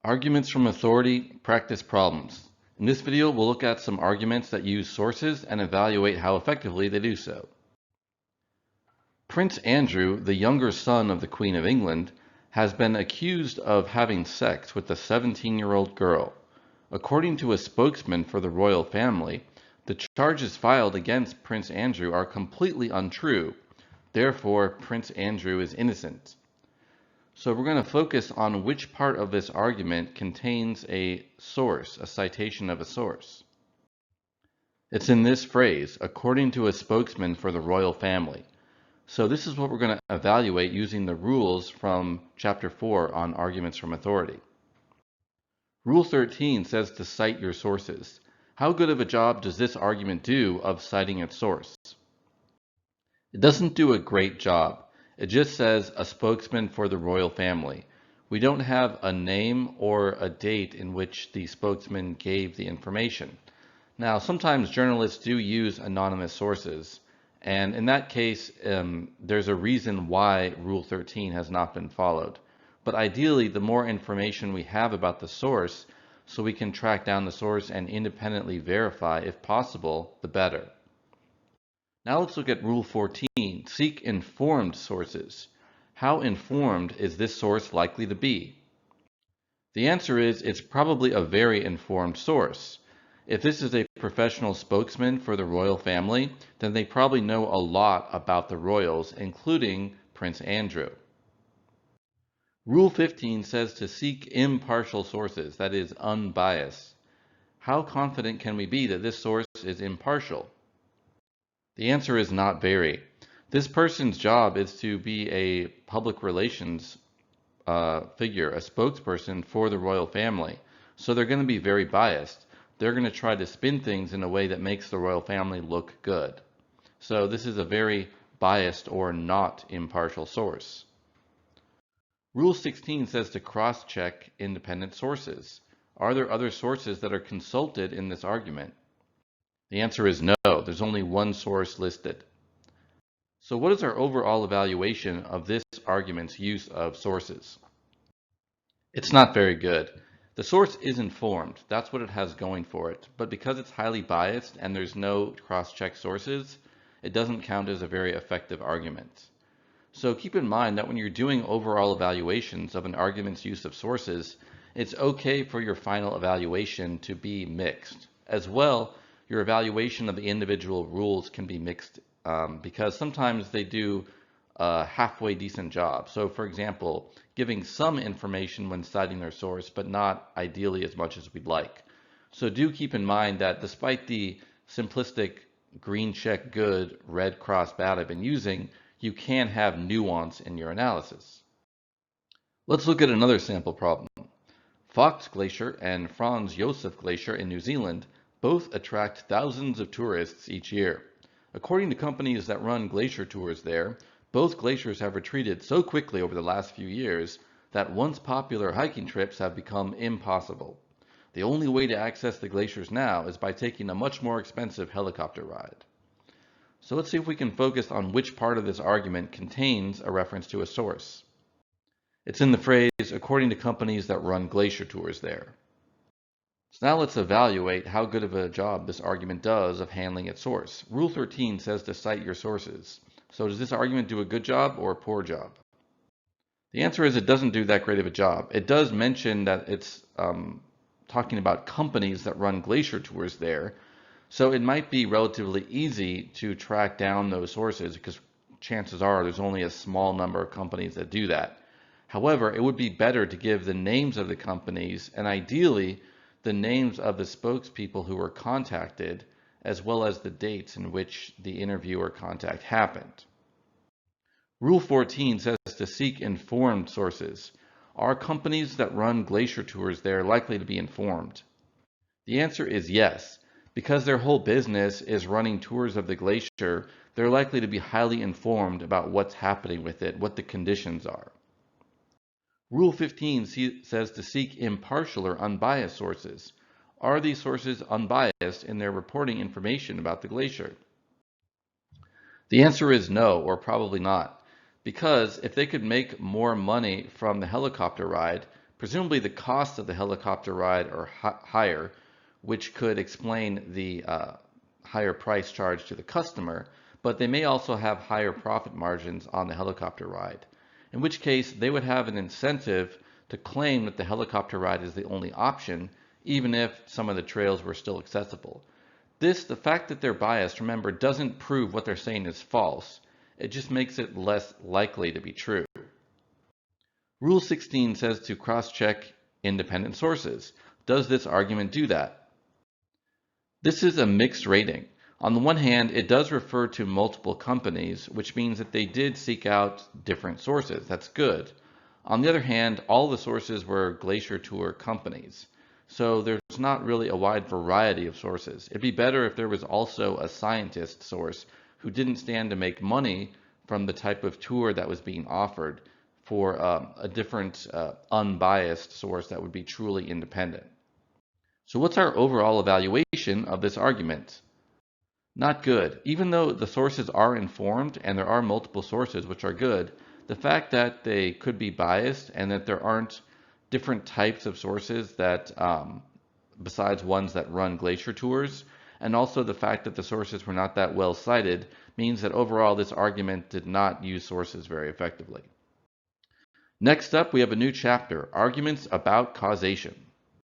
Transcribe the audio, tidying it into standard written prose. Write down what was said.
Arguments from authority, practice problems. In this video, we'll look at some arguments that use sources and evaluate how effectively they do so. Prince Andrew, the younger son of the Queen of England, has been accused of having sex with a 17-year-old girl. According to a spokesman for the royal family, the charges filed against Prince Andrew are completely untrue. Therefore, Prince Andrew is innocent. So we're going to focus on which part of this argument contains a source, a citation of a source. It's in this phrase, according to a spokesman for the royal family. So this is what we're going to evaluate using the rules from Chapter 4 on arguments from authority. Rule 13 says to cite your sources. How good of a job does this argument do of citing its source? It doesn't do a great job. It just says a spokesman for the royal family. We don't have a name or a date in which the spokesman gave the information. Now, sometimes journalists do use anonymous sources, and in that case, there's a reason why Rule 13 has not been followed. But ideally, the more information we have about the source, so we can track down the source and independently verify, if possible, the better. Now let's look at Rule 14, seek informed sources. How informed is this source likely to be? The answer is it's probably a very informed source. If this is a professional spokesman for the royal family, then they probably know a lot about the royals, including Prince Andrew. Rule 15 says to seek impartial sources, that is, unbiased. How confident can we be that this source is impartial? The answer is not very. This person's job is to be a public relations figure, a spokesperson for the royal family. So they're going to be very biased. They're going to try to spin things in a way that makes the royal family look good. So this is a very biased or not impartial source. Rule 16 says to cross-check independent sources. Are there other sources that are consulted in this argument? The answer is no. There's only one source listed. So what is our overall evaluation of this argument's use of sources? It's not very good. The source is informed. That's what it has going for it. But because it's highly biased and there's no cross-check sources, it doesn't count as a very effective argument. So keep in mind that when you're doing overall evaluations of an argument's use of sources, it's okay for your final evaluation to be mixed. As well, your evaluation of the individual rules can be mixed because sometimes they do a halfway decent job. So for example, giving some information when citing their source, but not ideally as much as we'd like. So do keep in mind that despite the simplistic green check good, red cross bad I've been using, you can have nuance in your analysis. Let's look at another sample problem. Fox Glacier and Franz Josef Glacier in New Zealand both attract thousands of tourists each year. According to companies that run glacier tours there, both glaciers have retreated so quickly over the last few years that once popular hiking trips have become impossible. The only way to access the glaciers now is by taking a much more expensive helicopter ride. So let's see if we can focus on which part of this argument contains a reference to a source. It's in the phrase, according to companies that run glacier tours there. So now let's evaluate how good of a job this argument does of handling its source. Rule 13 says to cite your sources. So does this argument do a good job or a poor job? The answer is it doesn't do that great of a job. It does mention that it's talking about companies that run glacier tours there. So it might be relatively easy to track down those sources because chances are there's only a small number of companies that do that. However, it would be better to give the names of the companies and ideally the names of the spokespeople who were contacted, as well as the dates in which the interview or contact happened. Rule 14 says to seek informed sources. Are companies that run glacier tours there likely to be informed? The answer is yes. Because their whole business is running tours of the glacier, they're likely to be highly informed about what's happening with it, what the conditions are. Rule 15 says to seek impartial or unbiased sources. Are these sources unbiased in their reporting information about the glacier? The answer is no, or probably not, because if they could make more money from the helicopter ride, Presumably the cost of the helicopter ride are higher, which could explain the higher price charged to the customer, but they may also have higher profit margins on the helicopter ride, in which case they would have an incentive to claim that the helicopter ride is the only option, even if some of the trails were still accessible. The fact that they're biased, remember, doesn't prove what they're saying is false. It just makes it less likely to be true. Rule 16 says to cross-check independent sources. Does this argument do that? This is a mixed rating. On the one hand, it does refer to multiple companies, which means that they did seek out different sources. That's good. On the other hand, all the sources were Glacier Tour companies. So there's not really a wide variety of sources. It'd be better if there was also a scientist source who didn't stand to make money from the type of tour that was being offered for a different unbiased source that would be truly independent. So what's our overall evaluation of this argument? Not good. Even though the sources are informed and there are multiple sources which are good, the fact that they could be biased and that there aren't different types of sources that, besides ones that run glacier tours, and also the fact that the sources were not that well cited, means that overall this argument did not use sources very effectively. Next up, we have a new chapter, Arguments about Causation.